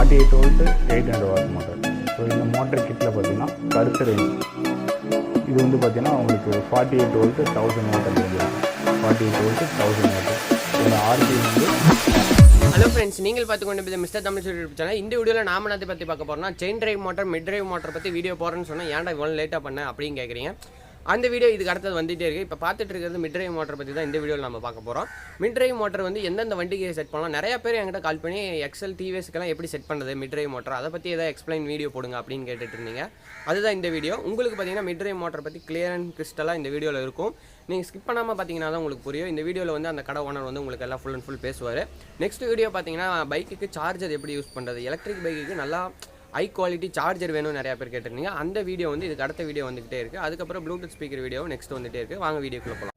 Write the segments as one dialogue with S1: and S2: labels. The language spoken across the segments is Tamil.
S1: 48 வோல்ட் 800 வாட் மோட்டர். ஸோ இந்த மோட்டர் கிட்டில் பார்த்தீங்கன்னா கருத்து ரேஞ்ச் இது வந்து பார்த்தீங்கன்னா உங்களுக்கு 48 வோல்ட் 1000 வாட் அப்படிங்கிறது 48 வோல்ட் 1000 வாட். இந்த ஆர்பிஎம் வந்து
S2: ஹலோ ஃப்ரெண்ட்ஸ், நீங்கள் பார்த்துக்கொண்டு மிஸ்டர் தமிழ் யூடியூப் சேனல். இந்த வீடியோவில் நாம என்னத்தை பற்றி பார்க்க போகிறோம்னா chain drive motor, mid drive motor பற்றி வீடியோ போகிறேன்னு சொன்னால் ஏன்டா இவ்வளோ லேட்டாக பண்ண அப்படின்னு கேட்குறீங்க. அந்த வீடியோ இதுக்கு அடுத்தது வந்துகிட்டே இருக்குது. இப்போ பார்த்துட்டு இருக்கிறது மிட் டிரைவ் மோட்டர் பற்றி தான் இந்த வீடியோவில் நம்ம பார்க்க போகிறோம். மிட் டிரைவ் மோட்டர் வந்து எந்தெந்த வண்டிக்கு செட் பண்ணலாம், நிறைய பேர் என்கிட்ட கால் பண்ணி XL TVSக்கெல்லாம் எப்படி செட் பண்ணுறது மிட் டிரைவ் மோட்டர், அதை பற்றி ஏதாவது எக்ஸ்பிளைன் வீடியோ போடுங்க அப்படின்னு கேட்டுட்டு இருந்தீங்க. அதுதான் இந்த வீடியோ. உங்களுக்கு பார்த்தீங்கன்னா மிட் டிரைவ் மோட்டர் பற்றி கிளியர் அண்ட் கிறிஸ்டலாக இந்த வீடியோவில் இருக்கும். நீங்கள் ஸ்கிப் பண்ணாமல் பார்த்தீங்கன்னா தான் உங்களுக்கு புரியும். இந்த வீடியோவில் வந்து அந்த கடை ஓனர் வந்து உங்களுக்கு எல்லாம் ஃபுல் அண்ட் ஃபுல் பேசுவார். நெக்ஸ்ட் வீடியோ பார்த்தீங்கன்னா பைக்குக்கு சார்ஜர் எப்படி யூஸ் பண்ணுறது, எலக்ட்ரிக் பைக்குக்கு நல்லா ஹை குவாலிட்டி சார்ஜர் வேணும் நிறையா பேர் கேட்டிருந்தீங்க. அந்த வீடியோ வந்து இதுக்கு அடுத்த வீடியோ வந்துகிட்டே இருக்குது. அதுக்கப்புறம் ப்ளூடூத் ஸ்பீக்கர் வீடியோ நெக்ஸ்ட் வந்துகிட்டே இருக்குது. வாங்க வீடியோக்குள்ளே போகலாம்.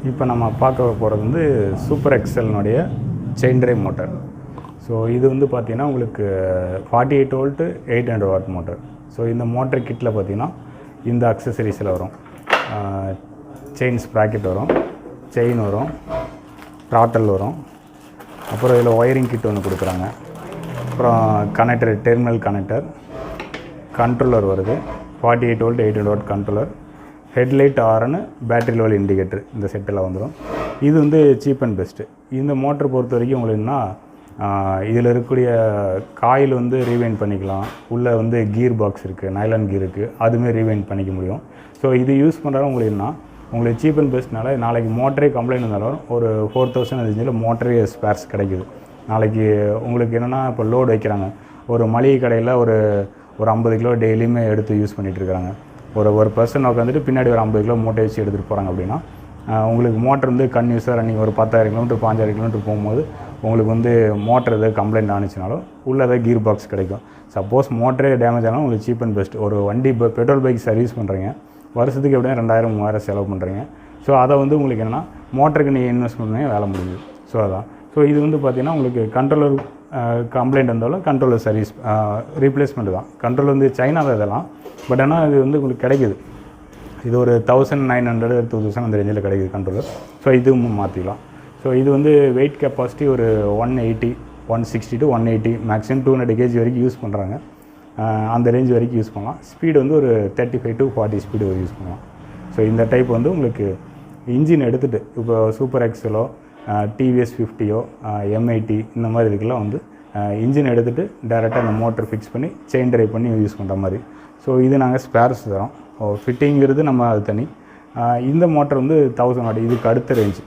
S1: இப்போ நம்ம பார்க்க போகிறது வந்து சூப்பர் எக்ஸல்னுடைய செயின் டிரைவ் மோட்டர். ஸோ இது வந்து பார்த்திங்கன்னா உங்களுக்கு 48 வோல்ட் 800 வாட் மோட்டர். ஸோ இந்த மோட்டர் கிட்டில் பார்த்திங்கன்னா இந்த அக்சசரிஸில் வரும். செயின் ஸ்ப்ராக்கெட் வரும், செயின் வரும், த்ராட்டல் வரும், அப்புறம் இதில் ஒயரிங் கிட் ஒன்று கொடுக்குறாங்க. அப்புறம் கனெக்டர், டெர்மினல் கனெக்டர், கண்ட்ரோலர் வருது, 48 வோல்ட் 800 வாட் கண்ட்ரோலர், ஹெட்லைட், ஆரனு, பேட்டரி லெவல் இண்டிகேட்டர் இந்த செட்டெல்லாம் வந்துடும். இது வந்து சீப் அண்ட் பெஸ்ட்டு. இந்த மோட்டர் பொறுத்த வரைக்கும் உங்களுக்கு என்ன, இதில் இருக்கக்கூடிய காயில் வந்து ரீவைண்ட் பண்ணிக்கலாம். உள்ளே வந்து கீர் பாக்ஸ் இருக்குது, நைலான் கீர் இருக்குது, அதுவுமே ரீவைண்ட் பண்ணிக்க முடியும். ஸோ இது யூஸ் பண்ணுறாலும் உங்களுக்கு என்ன, உங்களுக்கு சீப் அண்ட் பெஸ்ட்னால நாளைக்கு மோட்டரே கம்ப்ளைண்ட் இருந்தாலும் ஒரு 4000 ரேஞ்சில் மோட்டரே ஸ்பேர்ஸ் கிடைக்குது. நாளைக்கு உங்களுக்கு என்னென்னா இப்போ லோடு வைக்கிறாங்க, ஒரு மளிகை கடையில் ஒரு 50 கிலோ டெய்லியுமே எடுத்து யூஸ் பண்ணிகிட்டு இருக்கிறாங்க. ஒரு பர்சன் உட்காந்துட்டு பின்னாடி ஒரு 50 கிலோ மூட்டை வச்சு எடுத்துகிட்டு போகிறாங்க அப்படின்னா உங்களுக்கு மோட்டர் வந்து கன்யூஸாக ரன்னிங் ஒரு 10,000 கிலோமீட்டர் 5,000 கிலோமீட்டர் போகும்போது உங்களுக்கு வந்து மோட்டர் எதாவது கம்ப்ளைண்ட் ஆனிச்சுனாலும் உள்ளே ஏதாவது கீர் பாக்ஸ் கிடைக்கும். சப்போஸ் மோட்டரே டேமேஜ் ஆனாலும் உங்களுக்கு சீப் அண்ட் பெஸ்ட். ஒரு வண்டி இப்போ பெட்ரோல் பைக் சர்வீஸ் பண்ணுறீங்க, வருஷத்துக்கு எப்படியும் 2000-3000 செலவு பண்ணுறீங்க. ஸோ அதை வந்து உங்களுக்கு என்னென்னா மோட்டருக்கு நீங்கள் இன்வெஸ்ட் பண்ணி வேலை முடியுது. ஸோ அதான். ஸோ இது வந்து பார்த்திங்கன்னா உங்களுக்கு கண்ட்ரோலர் கம்ப்ளைண்ட் இருந்தாலும் கண்ட்ரோலர் சர்வீஸ் ரீப்ளேஸ்மெண்ட் தான். கண்ட்ரோலர் வந்து சைனாவில் இதெல்லாம், பட் ஆனால் இது வந்து உங்களுக்கு கிடைக்குது. இது ஒரு 1900 2000 அந்த ரேஞ்சில் கிடைக்குது கண்ட்ரோலர். ஸோ இதுவும் மாற்றிக்கலாம். ஸோ இது வந்து வெயிட் கெப்பாசிட்டி ஒரு 180, 160 to 180, மேக்ஸிமம் 200 kg வரைக்கும் யூஸ் பண்ணுறாங்க. அந்த ரேஞ்ச் வரைக்கும் யூஸ் பண்ணலாம். ஸ்பீடு வந்து ஒரு 35 to 40 ஸ்பீடு வரைக்கும் யூஸ் பண்ணலாம். ஸோ இந்த டைப் வந்து உங்களுக்கு இன்ஜின் எடுத்துகிட்டு இப்போ சூப்பர் எக்ஸலோ, TVS 50ஓ, M80 இந்த மாதிரி இதுக்கெல்லாம் வந்து இன்ஜின் எடுத்துகிட்டு டேரெக்டாக அந்த மோட்டர் ஃபிக்ஸ் பண்ணி செயின் ட்ரைவ் பண்ணி யூஸ் பண்ணுற மாதிரி. ஸோ இது நாங்கள் ஸ்பேர்ஸ் தரோம். ஃபிட்டிங்கிறது நம்ம அது தனி. இந்த மோட்டர் வந்து 1000 வாட், இதுக்கு அடுத்த ரேஞ்சு.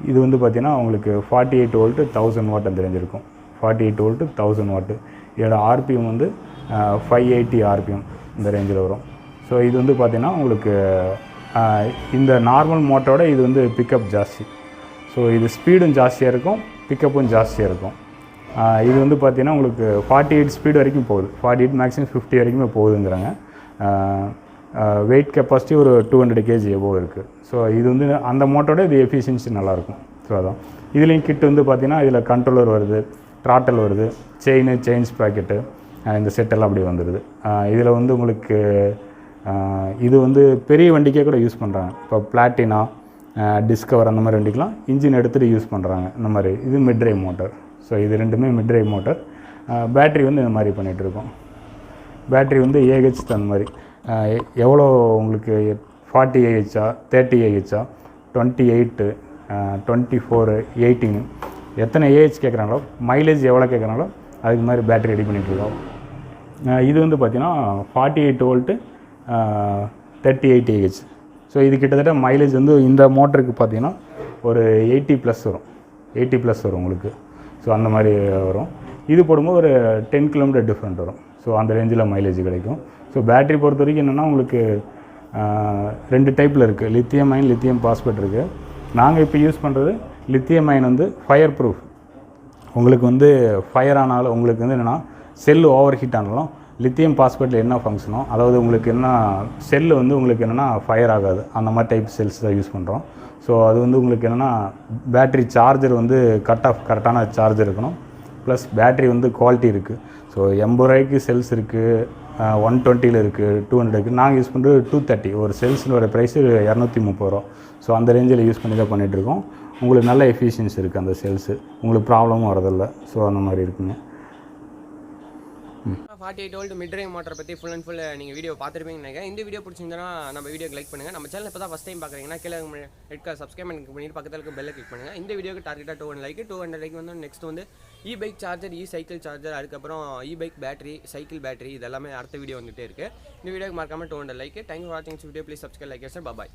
S1: இது வந்து பார்த்திங்கன்னா உங்களுக்கு 48 வோல்ட் 1000 வாட் அந்த ரேஞ்ச் இருக்கும். 48 வோல்ட் 1000 வாட்டு. இதோட RPM வந்து 580 RPM இந்த ரேஞ்சில் வரும். ஸோ இது வந்து பார்த்திங்கன்னா உங்களுக்கு இந்த நார்மல் மோட்டரோட இது வந்து பிக்கப் ஜாஸ்தி. ஸோ இது ஸ்பீடும் ஜாஸ்தியாக இருக்கும், பிக்கப்பும் ஜாஸ்தியாக இருக்கும். இது வந்து பார்த்திங்கன்னா உங்களுக்கு 48 ஸ்பீடு வரைக்கும் போகுது, 48 மேக்ஸிமம் 50 வரைக்குமே போகுதுங்கிறாங்க. வெயிட் கெப்பாசிட்டி ஒரு 200 kg எபோவ் இருக்குது. ஸோ இது வந்து அந்த மோட்டரோட இது எஃபிஷியன்சி நல்லாயிருக்கும். ஸோ அதான். இதுலேயும் கிட் வந்து பார்த்திங்கன்னா இதில் கண்ட்ரோலர் வருது, த்ராட்டல் வருது, செயின் ஸ்ப்ராக்கெட்டு, இந்த செட்டெல்லாம் அப்படி வந்துடுது. இதில் வந்து உங்களுக்கு இது வந்து பெரிய வண்டிக்கே கூட யூஸ் பண்ணுறாங்க. இப்போ பிளாட்டினா, டிஸ்கவர் அந்த மாதிரி வண்டிக்கெலாம் இன்ஜின் எடுத்துகிட்டு யூஸ் பண்ணுறாங்க. இந்த மாதிரி இது மிட் டிரைவ் மோட்டர். ஸோ இது ரெண்டுமே மிட் டிரைவ் மோட்டர். பேட்ரி வந்து இந்த மாதிரி பண்ணிகிட்ருக்கோம். பேட்ரி வந்து AH அந்த மாதிரி எவ்வளோ உங்களுக்கு 40 AH-ஆ 30 AH-ஆ 28, 24, 18 எத்தனை AH கேட்குறாங்களோ, மைலேஜ் எவ்வளோ கேட்குறாங்களோ அதுக்கு மாதிரி பேட்ரி ரெடி பண்ணிகிட்ருக்கோம். இது வந்து பார்த்திங்கன்னா 48 வோல்ட்டு 38 AH. ஸோ இது கிட்டத்தட்ட மைலேஜ் வந்து இந்த மோட்டருக்கு பார்த்திங்கன்னா ஒரு 80+ வரும், 80+ வரும் உங்களுக்கு. ஸோ அந்த மாதிரி வரும். இது போடும்போது ஒரு 10 km டிஃப்ரெண்ட் வரும். ஸோ அந்த ரேஞ்சில் மைலேஜ் கிடைக்கும். ஸோ பேட்ரி பொறுத்த வரைக்கும் என்னென்னா உங்களுக்கு 2 டைப்பில் இருக்குது. லித்தியம் அயன், லித்தியம் பாஸ்பேட் இருக்குது. நாங்கள் இப்போ யூஸ் பண்ணுறது லித்தியம் அயன் வந்து ஃபயர் ப்ரூஃப். உங்களுக்கு வந்து ஃபயர் ஆனாலும் உங்களுக்கு வந்து என்னென்னா செல்லு ஓவர் ஹீட் ஆனாலும் லித்தியம் பாஸ்பேட்டில் என்ன ஃபங்க்ஷனோ, அதாவது உங்களுக்கு என்ன செல்லு வந்து உங்களுக்கு என்னென்னா ஃபயர் ஆகாது, அந்த மாதிரி டைப் செல்ஸ் தான் யூஸ் பண்ணுறோம். ஸோ அது வந்து உங்களுக்கு என்னென்னா பேட்ரி சார்ஜர் வந்து கரெக்டான சார்ஜர் இருக்கணும். ப்ளஸ் பேட்ரி வந்து குவாலிட்டி இருக்குது. ஸோ 80 ரூபாய்க்கு செல்ஸ் இருக்குது, 120 இருக்குது, 200 இருக்குது. நாங்கள் யூஸ் பண்ணுறது 230. ஒரு செல்ஸில் ஒரு ப்ரைஸு 230 ரூபா. ஸோ அந்த ரேஞ்சில் யூஸ் பண்ணி தான் பண்ணிகிட்ருக்கோம். உங்களுக்கு நல்ல எஃபிஷியன்சி இருக்குது அந்த செல்ஸு, உங்களுக்கு ப்ராப்ளமும் வரதில்லை. ஸோ அந்த மாதிரி இருக்குங்க.
S2: 48 வோல்ட் மிட் டிரைவ் மோட்டரை பற்றி ஃபுல் அண்ட் ஃபுல் நீங்கள் வீடியோ பார்த்துருப்பீங்கன்னு நினைக்கிறேன். இந்த வீடியோ பிடிச்சிருந்தா நம்ம வீடியோக்கு லைக் பண்ணுங்கள். நம்ம சேனல் இப்போ தான் ஃபஸ்ட் டைம் பார்க்குறீங்கன்னா கீழே ரெட் கலர் சப்ஸ்கிரைப் பண்ணிட்டு பக்கத்தில் இருக்க பெல்லை கிளிக் பண்ணுங்கள். இந்த வீடியோக்கு டார்கெட்டாக 200 லைக், 200 லைக் வந்து நெக்ஸ்ட் வந்து இ-பைக் சார்ஜர், சைக்கிள் சார்ஜர், அதுக்கப்புறம் இ-பைக் பேட்டரி, சைக்கிள் பேட்டரி, இது எல்லாமே அடுத்த வீடியோ வந்துகிட்டே இருக்குது. இந்த வீடியோக்கு மறக்காமல் 200 லைக். தேங்க்யூ ஃபார் வாட்சிங் video. Please subscribe, like, share. Bye.